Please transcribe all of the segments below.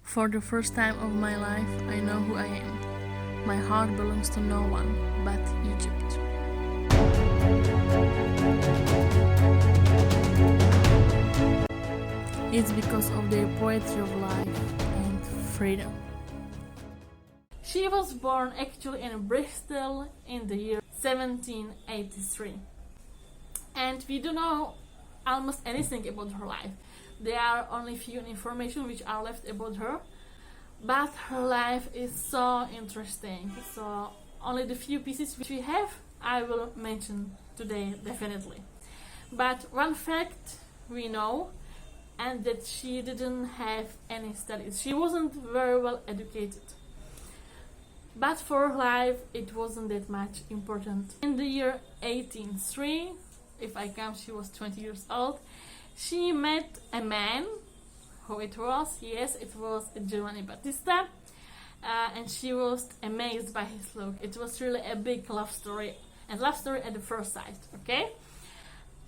For the first time of my life, I know who I am. My heart belongs to no one but Egypt. It's because of their poetry of life and freedom. She was born actually in Bristol in the year 1783. And we don't know almost anything about her life. There are only few information which are left about her, but her life is so interesting. So only the few pieces which we have I will mention today definitely. But one fact we know, and that she didn't have any studies. She wasn't very well educated. But for her life it wasn't that much important. In the year 1803, if I count, she was 20 years old. She met a man. Who it was? Yes, it was Giovanni Battista, and she was amazed by his look. It was really a big love story, and love story at the first sight. Okay,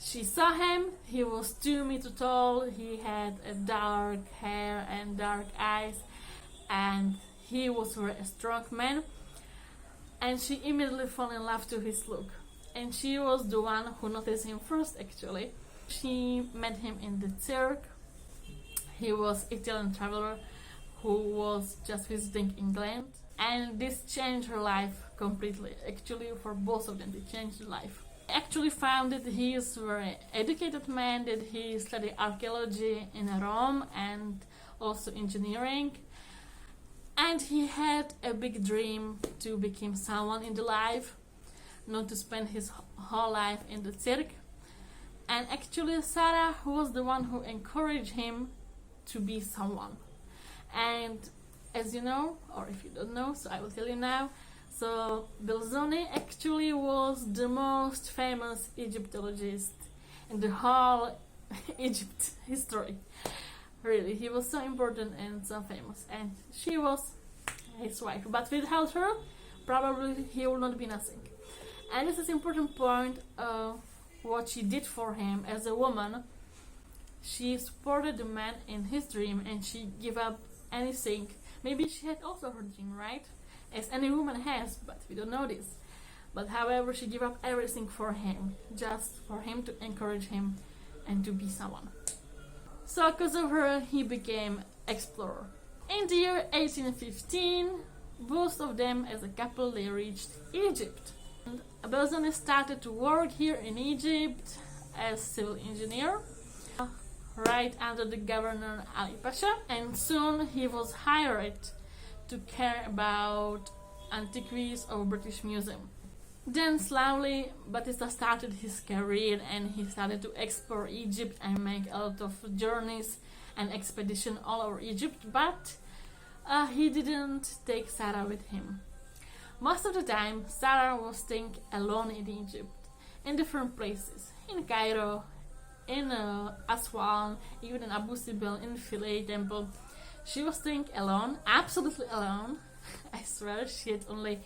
she saw him. He was 2 meters tall. He had a dark hair and dark eyes, and he was very a strong man. And she immediately fell in love to his look. And she was the one who noticed him first. Actually, she met him in the cirque. He was Italian traveler who was just visiting England, and this changed her life completely. Actually, for both of them, it changed their life. I actually found that he is a very educated man, that he studied archaeology in Rome and also engineering, and he had a big dream to become someone in the life, not to spend his whole life in the cirque. And actually, Sarah was the one who encouraged him to be someone. And as you know, or if you don't know, so I will tell you now. So Belzoni actually was the most famous Egyptologist in the whole Egypt history. Really, he was so important and so famous, and she was his wife. But without her, probably he would not be nothing. And this is an important point. What she did for him as a woman. She supported the man in his dream, and she gave up anything. Maybe she had also her dream, right? As any woman has, but we don't know this. But however, she gave up everything for him, just for him to encourage him and to be someone. So because of her, he became explorer. In the year 1815, both of them as a couple, they reached Egypt. And Belzoni started to work here in Egypt as civil engineer, right under the governor Ali Pasha, and soon he was hired to care about antiquities of British Museum. Then slowly Battista started his career, and he started to explore Egypt and make a lot of journeys and expedition all over Egypt, but he didn't take Sarah with him. Most of the time Sarah was staying alone in Egypt, in different places, in Cairo, in Aswan, even in Abu Simbel, in Philae temple. She was staying alone, absolutely alone. I swear, she had only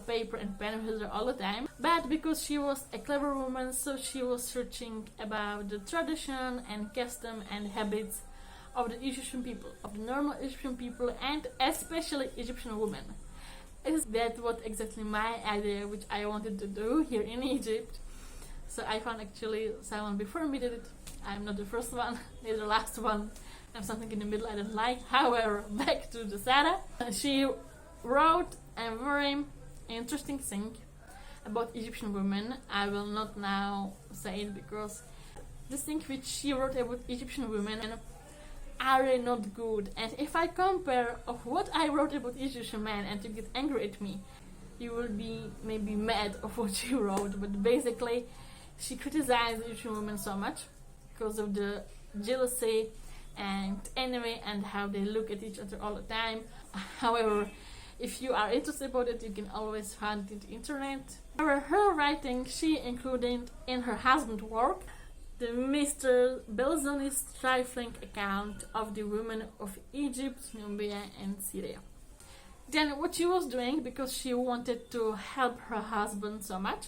paper and pen with her all the time. But because she was a clever woman, so she was searching about the tradition and custom and habits of the Egyptian people, of the normal Egyptian people, and especially Egyptian women. Is that what exactly my idea, which I wanted to do here in Egypt? So I found actually someone before me did it. I'm not the first one, neither the last one. I'm something in the middle I don't like. However, back to the Sarah. She wrote a very interesting thing about Egyptian women. I will not now say it because the things which she wrote about Egyptian women are really not good. And if I compare of what I wrote about Egyptian men and you get angry at me, you will be maybe mad of what she wrote. But basically, she criticized Egyptian women so much because of the jealousy and envy and how they look at each other all the time. However, if you are interested about it, you can always find it on the internet. However, her writing, she included in her husband's work the Mr. Belzoni's trifling account of the women of Egypt, Nubia and Syria. Then what she was doing, because she wanted to help her husband so much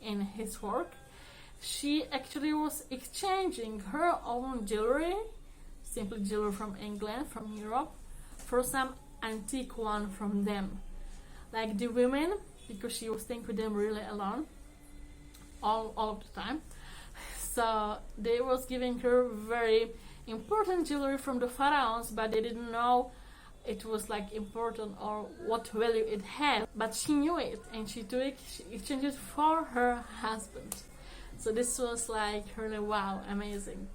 in his work, she actually was exchanging her own jewelry, simply jewelry from England, from Europe, for some antique one from them. Like the women, because she was staying with them really alone, all of the time. So they was giving her very important jewelry from the pharaohs, but they didn't know it was like important or what value it had. But she knew it, and she exchanged it for her husband. So this was like really wow, amazing.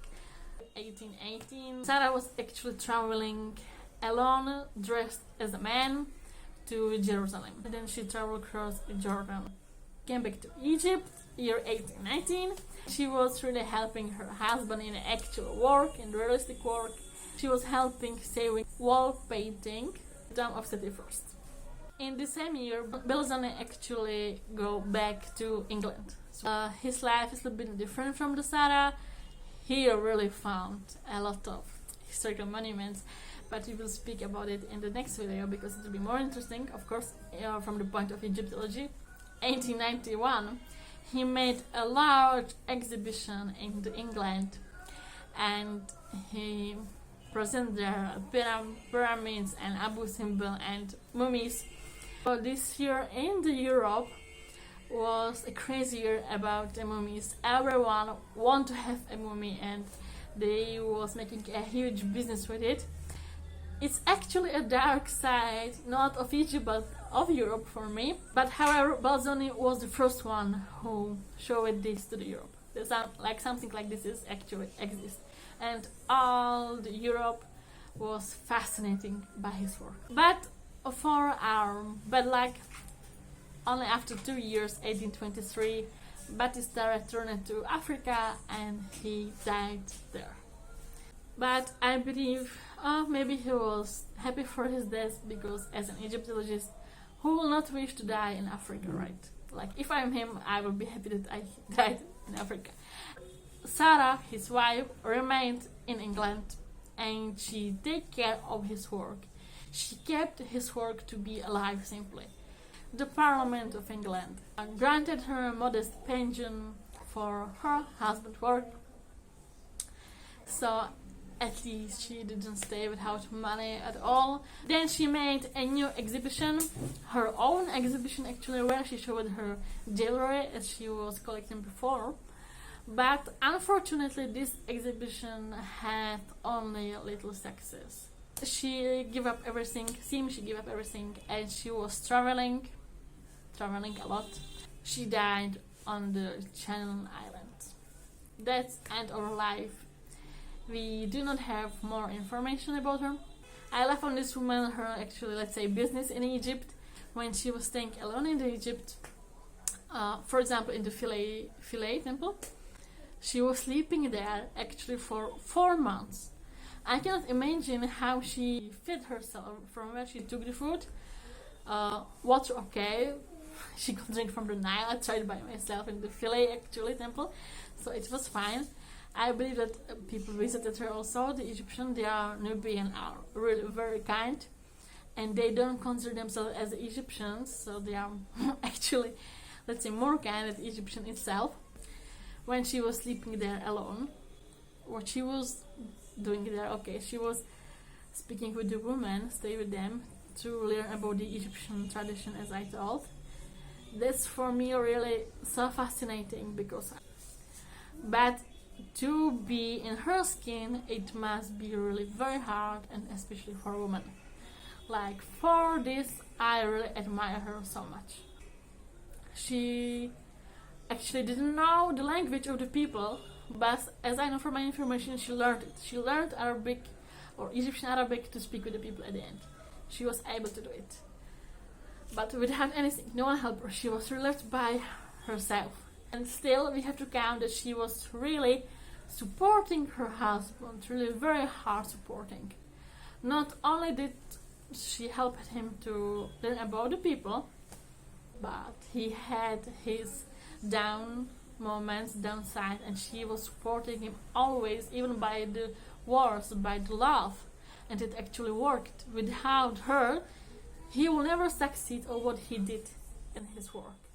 1818, Sarah was actually traveling alone, dressed as a man, to Jerusalem. And then she traveled across Jordan, came back to Egypt, year 1819. She was really helping her husband in actual work, in realistic work. She was helping saving wall painting, the time of City First. In the same year, Belzoni actually go back to England. So, his life is a little bit different from the Sarah. He really found a lot of historical monuments, but we will speak about it in the next video because it will be more interesting, of course, from the point of Egyptology. 1891, he made a large exhibition in England, and he presented there pyramids and Abu Simbel and mummies. So this year in Europe was a crazy year about the mummies. Everyone want to have a mummy, and they was making a huge business with it. It's actually a dark side, not of Egypt but of Europe for me. But however, Belzoni was the first one who showed this to the Europe. Like something like this is actually exists, and all the Europe was fascinating by his work. But for our bad luck, only after 2 years, 1823, Batista returned to Africa and he died there. But I believe maybe he was happy for his death, because as an Egyptologist, who will not wish to die in Africa, right? Like if I'm him, I will be happy that I died in Africa. Sarah, his wife, remained in England and she take care of his work. She kept his work to be alive simply. The Parliament of England granted her a modest pension for her husband's work. So at least she didn't stay without money at all. Then she made a new exhibition, her own exhibition actually, where she showed her jewelry as she was collecting before. But unfortunately this exhibition had only a little success. She gave up everything, and she was traveling a lot. She died on the Channel Islands. That's the end of her life. We do not have more information about her. I left on this woman her actually, let's say, business in Egypt when she was staying alone in Egypt. For example, in the Philae temple. She was sleeping there actually for 4 months. I cannot imagine how she fed herself, from where she took the food. Water, okay. She could drink from the Nile. I tried by myself in the Philae actually temple, so it was fine. I believe that people visited her also. The Egyptians, they are Nubian, are really very kind, and they don't consider themselves as Egyptians, so they are actually, let's say, more kind than Egyptian itself. When she was sleeping there alone, what she was doing there, okay, she was speaking with the women, stay with them to learn about the Egyptian tradition, as I told. That's for me really so fascinating, but to be in her skin, it must be really very hard, and especially for women. Like for this, I really admire her so much. She actually didn't know the language of the people, but as I know from my information, she learned it. She learned Arabic or Egyptian Arabic to speak with the people at the end. She was able to do it. But without anything, no one helped her. She was relieved by herself. And still, we have to count that she was really supporting her husband, really very hard supporting. Not only did she help him to learn about the people, but he had his down moments, downside, and she was supporting him always, even by the words, by the love, and it actually worked. Without her, he will never succeed on what he did in his work.